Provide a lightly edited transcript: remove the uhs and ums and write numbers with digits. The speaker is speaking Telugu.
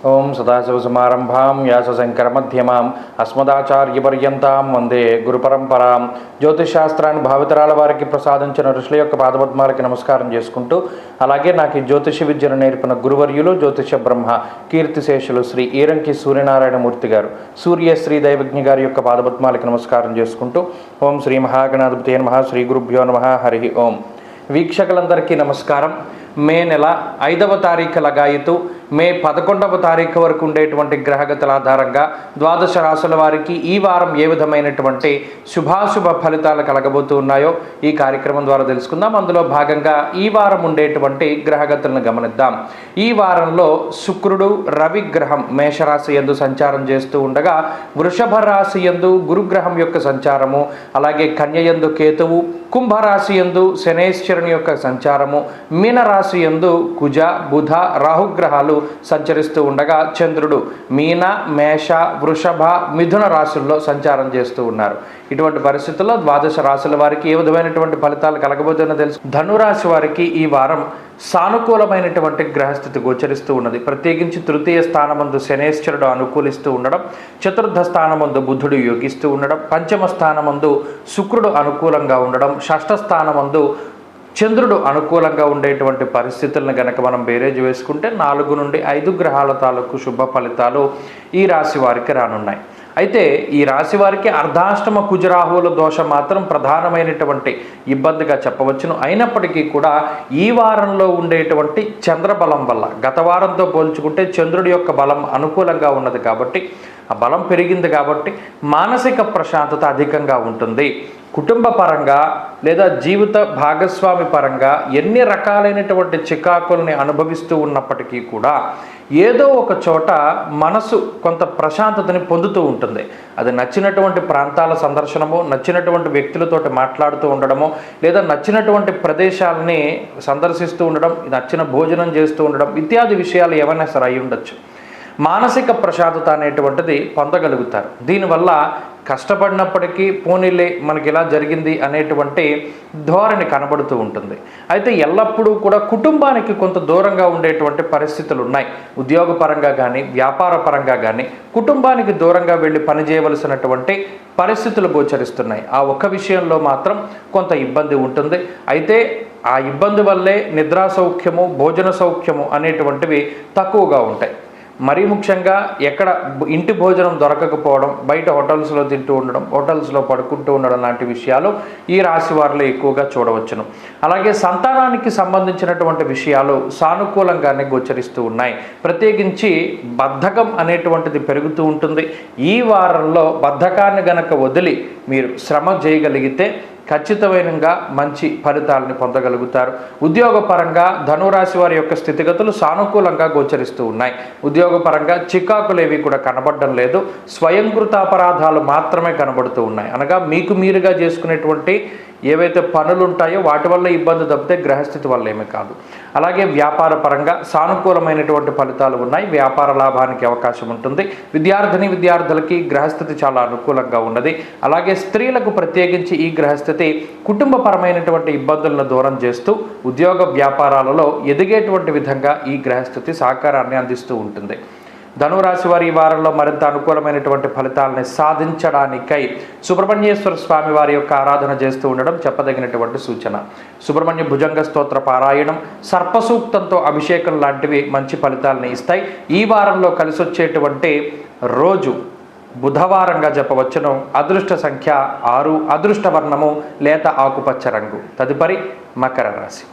ఓం సదాశివసమారంభాం వ్యాసశంకరమధ్యమాం అస్మదాచార్యపర్యంతాం వందే గురుపరంపరాం. జ్యోతిషశాస్త్రాన్ని భావితరాల వారికి ప్రసాదించిన ఋషుల యొక్క పాదపద్మాలకి నమస్కారం చేసుకుంటూ, అలాగే నాకు ఈ జ్యోతిష విద్యను నేర్పిన గురువర్యులు జ్యోతిష బ్రహ్మ కీర్తిశేషులు శ్రీ ఈరంకి సూర్యనారాయణమూర్తి గారు, సూర్యశ్రీ దైవజ్ఞ గారి యొక్క పాదపద్మాలకి నమస్కారం చేసుకుంటూ, ఓం శ్రీ మహాగణాధిపతే నమః, శ్రీ గురుభ్యో నమః, హరి ఓం. వీక్షకులందరికీ నమస్కారం. మే నెల 5వ తారీఖు లగాయితూ మే 11వ తారీఖు వరకు ఉండేటువంటి గ్రహగతుల ఆధారంగా ద్వాదశ రాశుల వారికి ఈ వారం ఏ విధమైనటువంటి శుభాశుభ ఫలితాలు కలగబోతూ ఉన్నాయో ఈ కార్యక్రమం ద్వారా తెలుసుకుందాం. అందులో భాగంగా ఈ వారం ఉండేటువంటి గ్రహగతులను గమనిద్దాం. ఈ వారంలో శుక్రుడు రవి గ్రహం మేషరాశి యందు సంచారం చేస్తూ ఉండగా, వృషభ రాశి యందు గురుగ్రహం యొక్క సంచారము, అలాగే కన్య యందు కేతువు, కుంభరాశి యందు శనేశ్వరుని యొక్క సంచారము, మీనరాశి యందు కుజ బుధ రాహుగ్రహాలు సంచరిస్తూ ఉండగా, చంద్రుడు మీన మేష వృషభ మిథున రాశుల్లో సంచారం చేస్తూ ఉన్నారు. ఇటువంటి పరిస్థితుల్లో ద్వాదశ రాశుల వారికి ఏ విధమైనటువంటి ఫలితాలు కలగబోతుందో తెలుసు. ధనురాశి వారికి ఈ వారం సానుకూలమైనటువంటి గ్రహస్థితి గోచరిస్తూ ఉన్నది. ప్రత్యేకించి తృతీయ స్థానమందు శనేశ్వరుడు అనుకూలిస్తూ ఉండడం, చతుర్థ స్థానమందు బుధుడు యోగిస్తూ ఉండడం, పంచమ స్థానమందు శుక్రుడు అనుకూలంగా ఉండడం, షష్ఠ స్థానమందు చంద్రుడు అనుకూలంగా ఉండేటువంటి పరిస్థితులను గనక మనం బేరేజ్ వేసుకుంటే 4 నుండి 5 గ్రహాల తాలూకు శుభ ఫలితాలు ఈ రాశి వారికి రానున్నాయి. అయితే ఈ రాశి వారికి అర్ధాష్టమ కుజరాహువుల దోషం మాత్రం ప్రధానమైనటువంటి ఇబ్బందిగా చెప్పవచ్చును. అయినప్పటికీ కూడా ఈ వారంలో ఉండేటువంటి చంద్రబలం వల్ల గత వారంతో పోల్చుకుంటే చంద్రుడి యొక్క బలం అనుకూలంగా ఉన్నది కాబట్టి, ఆ బలం పెరిగింది కాబట్టి మానసిక ప్రశాంతత అధికంగా ఉంటుంది. కుటుంబ పరంగా లేదా జీవిత భాగస్వామి పరంగా ఎన్ని రకాలైనటువంటి చికాకుల్ని అనుభవిస్తూ ఉన్నప్పటికీ కూడా ఏదో ఒక చోట మనసు కొంత ప్రశాంతతని పొందుతూ ఉంటుంది. అది నచ్చినటువంటి ప్రాంతాల సందర్శనమో, నచ్చినటువంటి వ్యక్తులతోటి మాట్లాడుతూ ఉండడమో, లేదా నచ్చినటువంటి ప్రదేశాలని సందర్శిస్తూ ఉండడం, నచ్చిన భోజనం చేస్తూ ఉండడం ఇత్యాది విషయాలు ఏమైనా సరే అయి ఉండొచ్చు. మానసిక ప్రశాంతత అనేటువంటిది పొందగలుగుతారు. దీనివల్ల కష్టపడినప్పటికీ పోనీలే మనకి ఇలా జరిగింది అనేటువంటి ధోరణి కనబడుతూ ఉంటుంది. అయితే ఎల్లప్పుడూ కూడా కుటుంబానికి కొంత దూరంగా ఉండేటువంటి పరిస్థితులు ఉన్నాయి. ఉద్యోగపరంగా కానీ వ్యాపార పరంగా కానీ కుటుంబానికి దూరంగా వెళ్ళి పనిచేయవలసినటువంటి పరిస్థితులు గోచరిస్తున్నాయి. ఆ ఒక్క విషయంలో మాత్రం కొంత ఇబ్బంది ఉంటుంది. అయితే ఆ ఇబ్బంది వల్లే నిద్రా సౌఖ్యము, భోజన సౌఖ్యము అనేటువంటివి తక్కువగా ఉంటాయి. మరీ ముఖ్యంగా ఎక్కడ ఇంటి భోజనం దొరకకపోవడం, బయట హోటల్స్లో తింటూ ఉండడం, హోటల్స్లో పడుకుంటూ ఉండడం లాంటి విషయాలు ఈ రాశి వారిలో ఎక్కువగా చూడవచ్చును. అలాగే సంతానానికి సంబంధించినటువంటి విషయాలు సానుకూలంగానే గోచరిస్తూ ఉన్నాయి. ప్రత్యేకించి బద్ధకం అనేటువంటిది పెరుగుతూ ఉంటుంది. ఈ వారంలో బద్ధకాన్ని గనక వదిలి మీరు శ్రమ చేయగలిగితే ఖచ్చితమైనగా మంచి ఫలితాలని పొందగలుగుతారు. ఉద్యోగపరంగా ధనురాశి వారి యొక్క స్థితిగతులు సానుకూలంగా గోచరిస్తూ ఉన్నాయి. ఉద్యోగపరంగా చికాకులు ఏవి కూడా కనబడడం లేదు. స్వయంకృత అపరాధాలు మాత్రమే కనబడుతూ ఉన్నాయి. అనగా మీకు మీరుగా చేసుకునేటువంటి ఏవైతే పనులు ఉంటాయో వాటి వల్ల ఇబ్బంది తప్పితే గ్రహస్థితి వల్ల ఏమీ కాదు. అలాగే వ్యాపార పరంగా సానుకూలమైనటువంటి ఫలితాలు ఉన్నాయి. వ్యాపార లాభానికి అవకాశం ఉంటుంది. విద్యార్థులకి గ్రహస్థితి చాలా అనుకూలంగా ఉన్నది. అలాగే స్త్రీలకు ప్రత్యేకించి ఈ గ్రహస్థితి కుటుంబపరమైనటువంటి ఇబ్బందులను దూరం చేస్తూ ఉద్యోగ వ్యాపారాలలో ఎదిగేటువంటి విధంగా ఈ గ్రహస్థితి సహకారాన్ని అందిస్తూ ఉంటుంది. ధనురాశి వారి ఈ వారంలో మరింత అనుకూలమైనటువంటి ఫలితాలని సాధించడానికై సుబ్రహ్మణ్యేశ్వర స్వామి వారి యొక్క ఆరాధన చేస్తూ ఉండడం చెప్పదగినటువంటి సూచన. సుబ్రహ్మణ్య భుజంగ స్తోత్ర పారాయణం, సర్పసూక్తంతో అభిషేకం లాంటివి మంచి ఫలితాలని ఇస్తాయి. ఈ వారంలో కలిసి వచ్చేటువంటి రోజు బుధవారంగా చెప్పవచ్చును. అదృష్ట సంఖ్య 6, అదృష్ట వర్ణము లేత ఆకుపచ్చ రంగు. తదుపరి మకర రాశి.